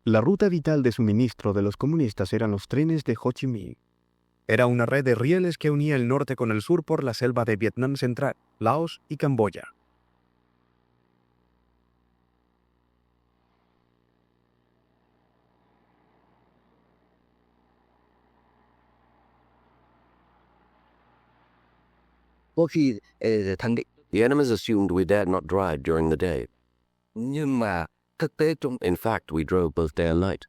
La ruta vital de suministro de los comunistas eran los trenes de Ho Chi Minh. Era una red de rieles que unía el norte con el sur por la selva de Vietnam Central, Laos y Camboya. The enemies assumed we dared not drive during the day. Nhưng mà thực tế trong In fact, we drove both day and night.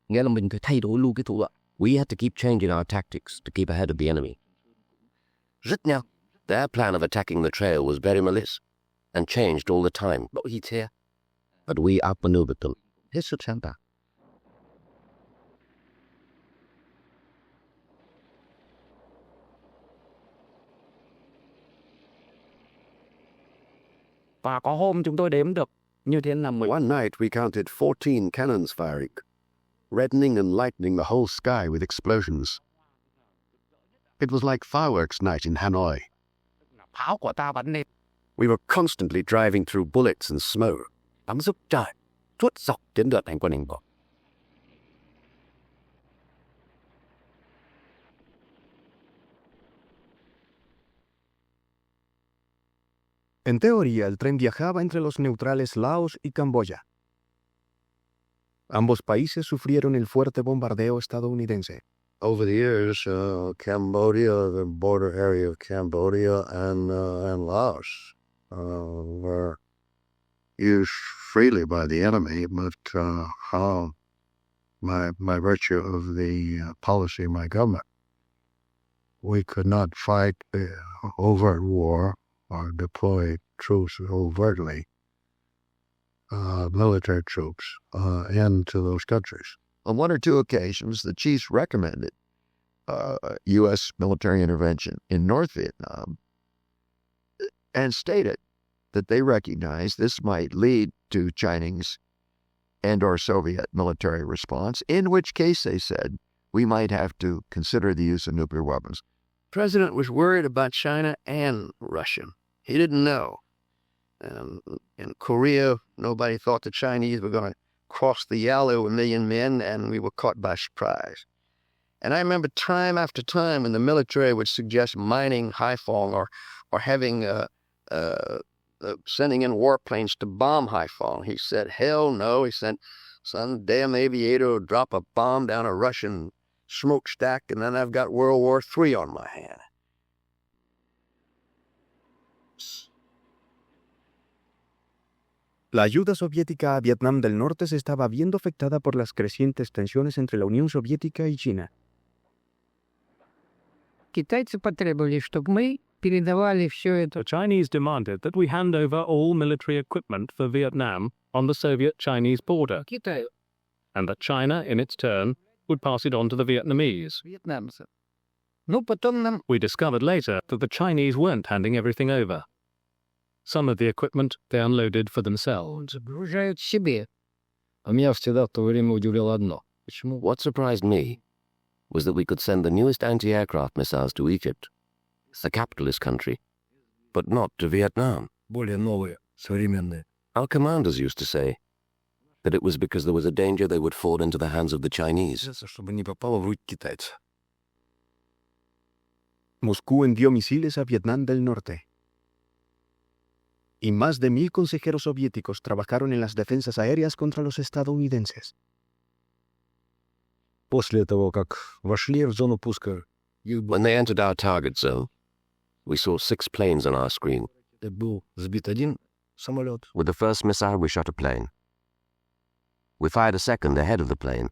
nghĩa là mình phải thay đổi luôn cái thủ đoạn. We had to keep changing our tactics to keep ahead of the enemy. Rất nhanh. Their plan of attacking the trail was very malicious and changed all the time, Đội gì thế? but we outmaneuvered them. Hết sức sáng tạo. Và có hôm chúng tôi đếm được như thế là 10. One night we counted 14 cannons firing, reddening and lightening the whole sky with explosions. It was like fireworks night in Hanoi. Pháo của ta bắn lên. We were constantly driving through bullets and smoke. Bắn giúp trời, suốt dọc tuyến đường hành quân hành bộ. En teoría, el tren viajaba entre los neutrales Laos y Camboya. Ambos países sufrieron el fuerte bombardeo estadounidense. Over the years, Cambodia, the border area of Cambodia and Laos were used freely by the enemy, but by virtue of the policy of my government, we could not fight overt war or deploy troops overtly, military troops, into those countries. On one or two occasions, the chiefs recommended U.S. military intervention in North Vietnam and stated that they recognized this might lead to Chinese and or Soviet military response, in which case, they said, we might have to consider the use of nuclear weapons. The president was worried about China and Russia. He didn't know. In Korea, nobody thought the Chinese were going to cross the Yalu, 1 million men, and we were caught by surprise. And I remember time after time when the military would suggest mining Haiphong or having sending in warplanes to bomb Haiphong. He said, hell no. He said, some damn aviator will drop a bomb down a Russian smokestack, and then I've got World War III on my hand. La ayuda soviética a Vietnam del Norte se estaba viendo afectada por las crecientes tensiones entre la Unión Soviética y China. Китайцы потребовали, чтобы мы передавали все это. The Chinese demanded that we hand over all military equipment for Vietnam on the Soviet-Chinese border, Китаю, and that China, in its turn, would pass it on to the Vietnamese. вьетнамцам. Ну, потом нам We discovered later that the Chinese weren't handing everything over. Some of the equipment they unloaded for themselves. загружают себе. А меня всегда в то время удивляло одно. Почему? What surprised me was that we could send the newest anti-aircraft missiles to Egypt, the capitalist country, but not to Vietnam. Более новые, современные. Our commanders used to say that it was because there was a danger they would fall into the hands of the Chinese. Чтобы не попало в руки китайцев. Moscú envió misiles a Vietnam del Norte. Y más de 1,000 consejeros soviéticos trabajaron en las defensas aéreas contra los estadounidenses. После того, как вошли в зону пуска, When they entered our target zone, we saw 6 planes on our screen. был сбит один самолет. With the first missile, we shot a plane. We fired a second ahead of the plane,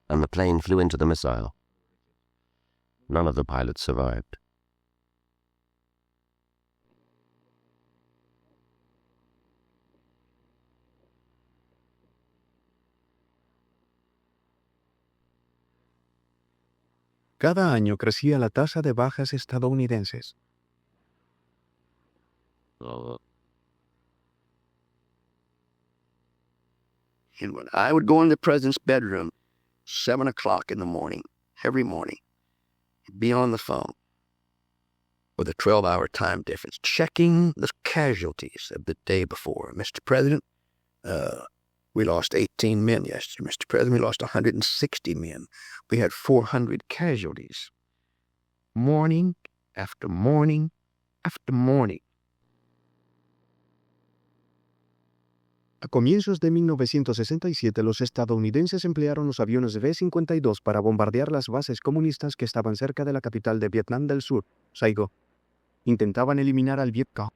and the plane flew into the missile. None of the pilots survived. Cada año crecía la tasa de bajas estadounidenses. And when I would go in the president's bedroom, 7 o'clock in the morning, every morning, he'd be on the phone with a 12-hour time difference, checking the casualties of the day before. Mr. President, We lost 18 men yesterday, Mr. President. We lost 160 men. We had 400 casualties. Morning after morning after morning. A comienzos de 1967, los estadounidenses emplearon los aviones B-52 para bombardear las bases comunistas que estaban cerca de la capital de Vietnam del Sur, Saigón. Intentaban eliminar al Vietcong.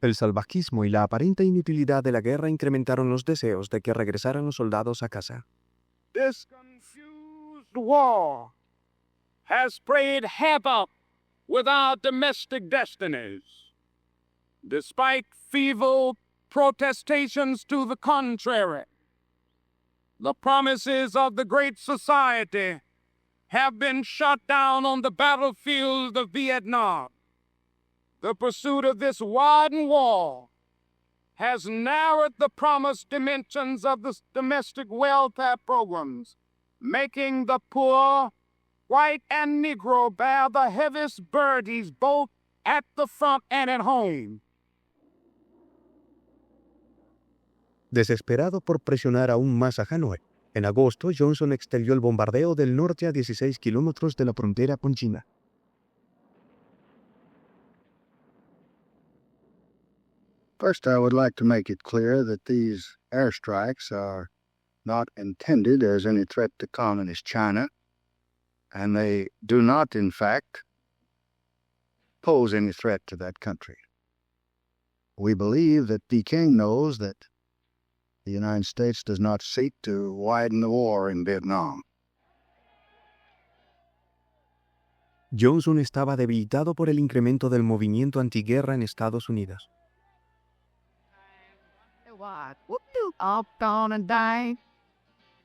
El salvajismo y la aparente inutilidad de la guerra incrementaron los deseos de que regresaran los soldados a casa. This confused war has played havoc with our domestic destinies. Despite feeble protestations to the contrary, the promises of the Great Society have been shot down on the battlefield of Vietnam. The pursuit of this widened war has narrowed the promised dimensions of the domestic welfare programs, making the poor, white and Negro, bear the heaviest burdens both at the front and at home. Desesperado por presionar aún más a Hanoi, en agosto Johnson extendió el bombardeo del norte a 16 kilómetros de la frontera con China. First, I would like to make it clear that these airstrikes are not intended as any threat to communist China, and they do not, in fact, pose any threat to that country. We believe that Peking knows that the United States does not seek to widen the war in Vietnam. Johnson estaba debilitado por el incremento del movimiento antiguerra en Estados Unidos. Up on a dime.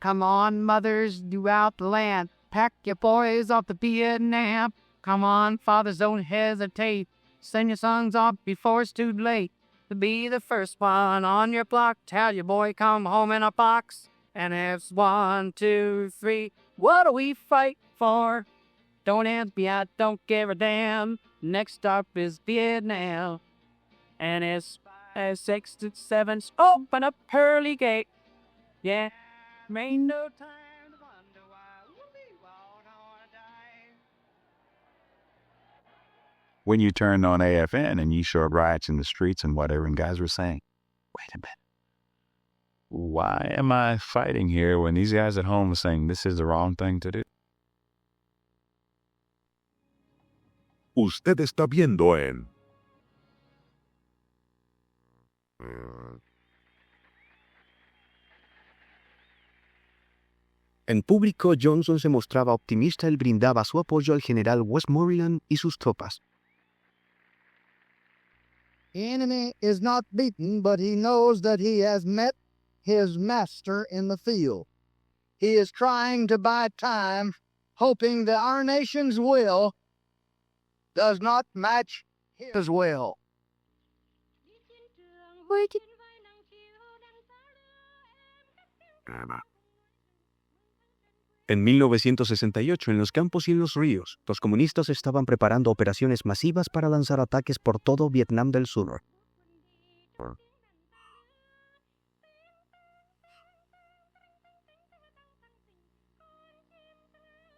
Come on, mothers throughout the land. Pack your boys off to Vietnam. Come on, fathers, don't hesitate. Send your sons off before it's too late. To be the first one on your block. Tell your boy come home in a box. And it's 1, 2, 3. What do we fight for? Don't ask me, I don't give a damn. Next stop is Vietnam. And it's 6 to 7. Open up pearly gate. Yeah, ain't no time to wonder why we won't wanna die. When you turned on AFN and you showed riots in the streets and whatever, and guys were saying, wait a minute, why am I fighting here when these guys at home are saying this is the wrong thing to do? Usted está viendo en En público, Johnson se mostraba optimista y brindaba su apoyo al general Westmoreland y sus tropas. The enemy is not beaten, but he knows that he has met his master in the field. He is trying to buy time, hoping that our nation's will does not match his will. En 1968, en los campos y en los ríos, los comunistas estaban preparando operaciones masivas para lanzar ataques por todo Vietnam del Sur.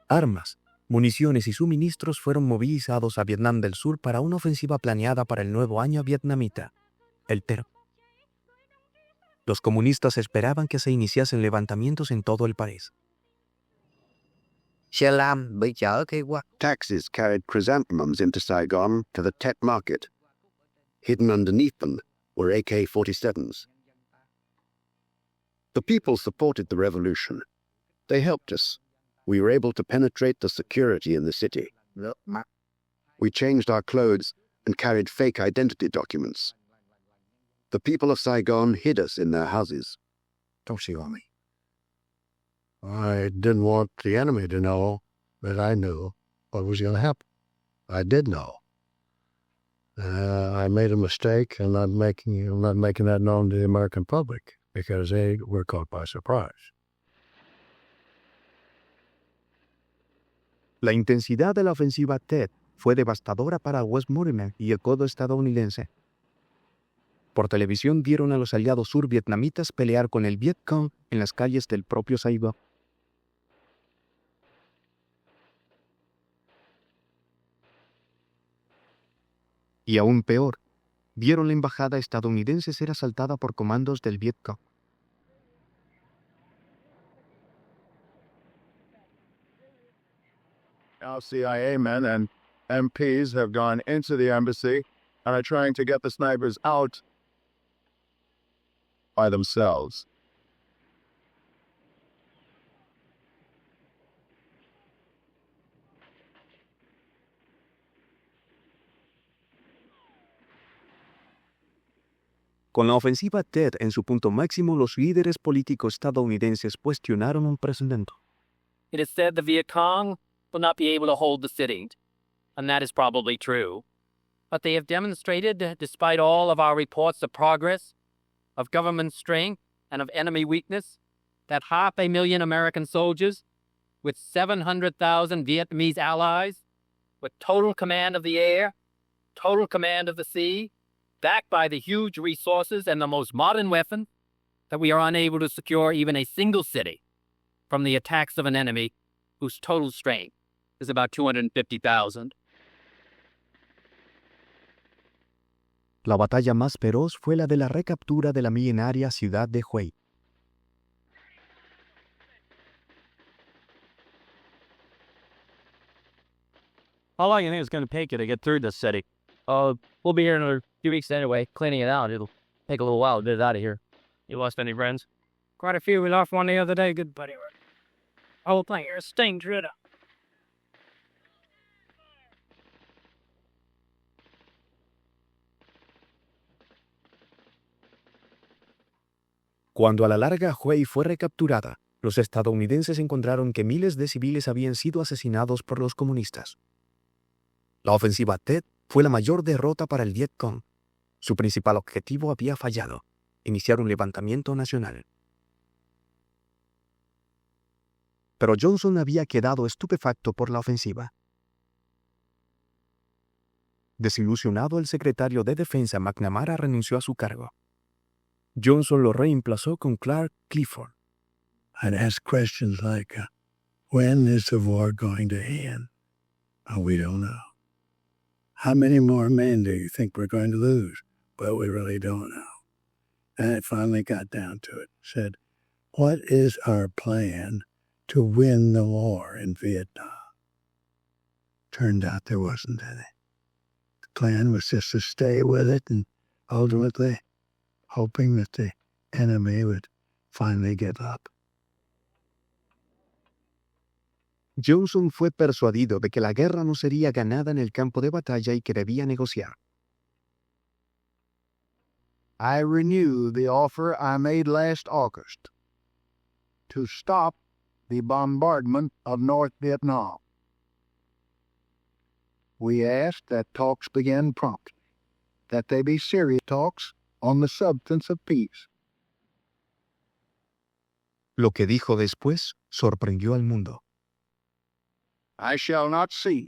Armas, municiones y suministros fueron movilizados a Vietnam del Sur para una ofensiva planeada para el nuevo año vietnamita, el Tero. Los comunistas esperaban que se iniciasen levantamientos en todo el país. Xe lam bị chở khi qua. Taxis carried chrysanthemums into Saigon to the Tet market. Hidden underneath them were AK-47s. The people supported the revolution. They helped us. We were able to penetrate the security in the city. We changed our clothes and carried fake identity documents. The people of Saigon hid us in their houses. Don't you, Army? I didn't want the enemy to know that I knew what was going to happen. I did know. I made a mistake, and I'm not making that known to the American public because they were caught by surprise. La intensidad de la ofensiva Tet fue devastadora para Westmoreland y el codo estadounidense. Por televisión vieron a los aliados survietnamitas pelear con el Vietcong en las calles del propio Saigon. Y aún peor, vieron la embajada estadounidense ser asaltada por comandos del Vietcong. Now CIA men and MPs have gone into the embassy and are trying to get the snipers out by themselves. Con la ofensiva Tet en su punto máximo, los líderes políticos estadounidenses cuestionaron un precedente. It is said the Viet Cong will not be able to hold the city, and that is probably true. But they have demonstrated, despite all of our reports of progress, of government strength, and of enemy weakness, that 500,000 American soldiers, with 700,000 Vietnamese allies, with total command of the air, total command of the sea, backed by the huge resources and the most modern weapons, that we are unable to secure even a single city from the attacks of an enemy whose total strength is about 250,000. La batalla más feroz fue la de la recaptura de la milenaria ciudad de Hue. How long do you think it's going to take you to get through this city? We'll be here in another few weeks anyway, cleaning it out. It'll take a little while to get it out of here. You lost any friends? Quite a few. We lost one the other day, good buddy. The whole thing here stinks, really. Cuando a la larga Hue fue recapturada, los estadounidenses encontraron que miles de civiles habían sido asesinados por los comunistas. La ofensiva Tet fue la mayor derrota para el Vietcong. Su principal objetivo había fallado: iniciar un levantamiento nacional. Pero Johnson había quedado estupefacto por la ofensiva. Desilusionado, el secretario de Defensa McNamara renunció a su cargo. Johnson lo reemplazó con Clark Clifford. I'd ask questions like, when is the war going to end? We don't know. How many more men do you think we're going to lose? Well, we really don't know. And it finally got down to it. Said, what is our plan to win the war in Vietnam? Turned out there wasn't any. The plan was just to stay with it and ultimately hoping that the enemy would finally give up. Johnson fue persuadido de que la guerra no sería ganada en el campo de batalla y que debía negociar. I renew the offer I made last August to stop the bombardment of North Vietnam. We ask that talks begin promptly, that they be serious talks on the substance of peace. Lo que dijo después sorprendió al mundo. I shall not see,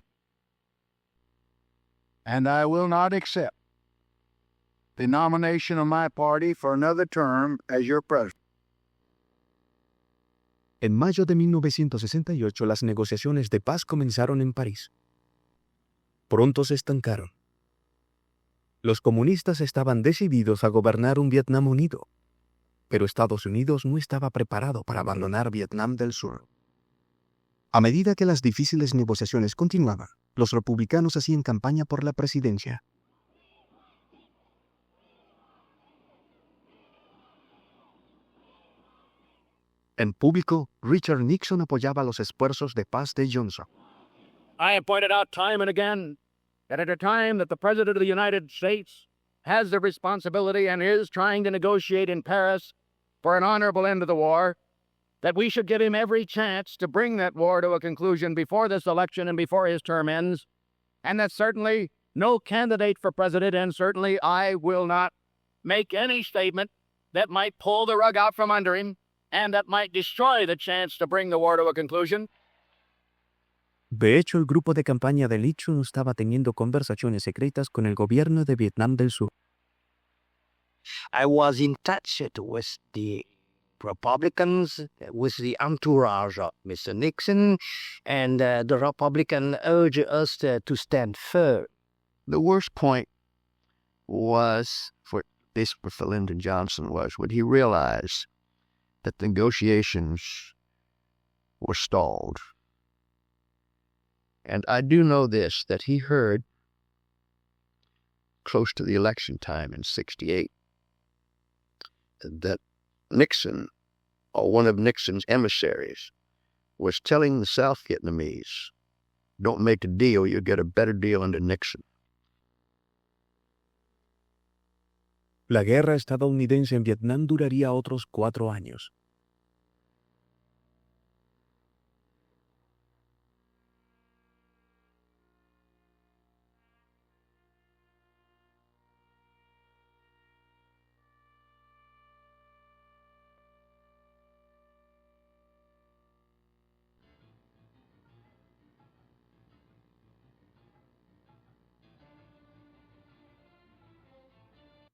and I will not accept the nomination of my party for another term as your president. En mayo de 1968, las negociaciones de paz comenzaron en París. Pronto se estancaron. Los comunistas estaban decididos a gobernar un Vietnam unido, pero Estados Unidos no estaba preparado para abandonar Vietnam del Sur. A medida que las difíciles negociaciones continuaban, los republicanos hacían campaña por la presidencia. En público, Richard Nixon apoyaba los esfuerzos de paz de Johnson. I have pointed out time and again that at a time that the President of the United States has the responsibility and is trying to negotiate in Paris for an honorable end to the war, that we should give him every chance to bring that war to a conclusion before this election and before his term ends, and that certainly no candidate for president, and certainly I will not make any statement that might pull the rug out from under him and that might destroy the chance to bring the war to a conclusion. De hecho, el grupo de campaña de Nixon estaba teniendo conversaciones secretas con el gobierno de Vietnam del Sur. I was in touch with the Republicans, with the entourage of Mr. Nixon, and the Republican urged us to stand firm. The worst point was, for Lyndon Johnson, was when he realized that negotiations were stalled. And I do know this, that he heard close to the election time in 1968 that Nixon, or one of Nixon's emissaries, was telling the South Vietnamese, don't make a deal, you'll get a better deal under Nixon. La guerra estadounidense en Vietnam duraría otros 4 años.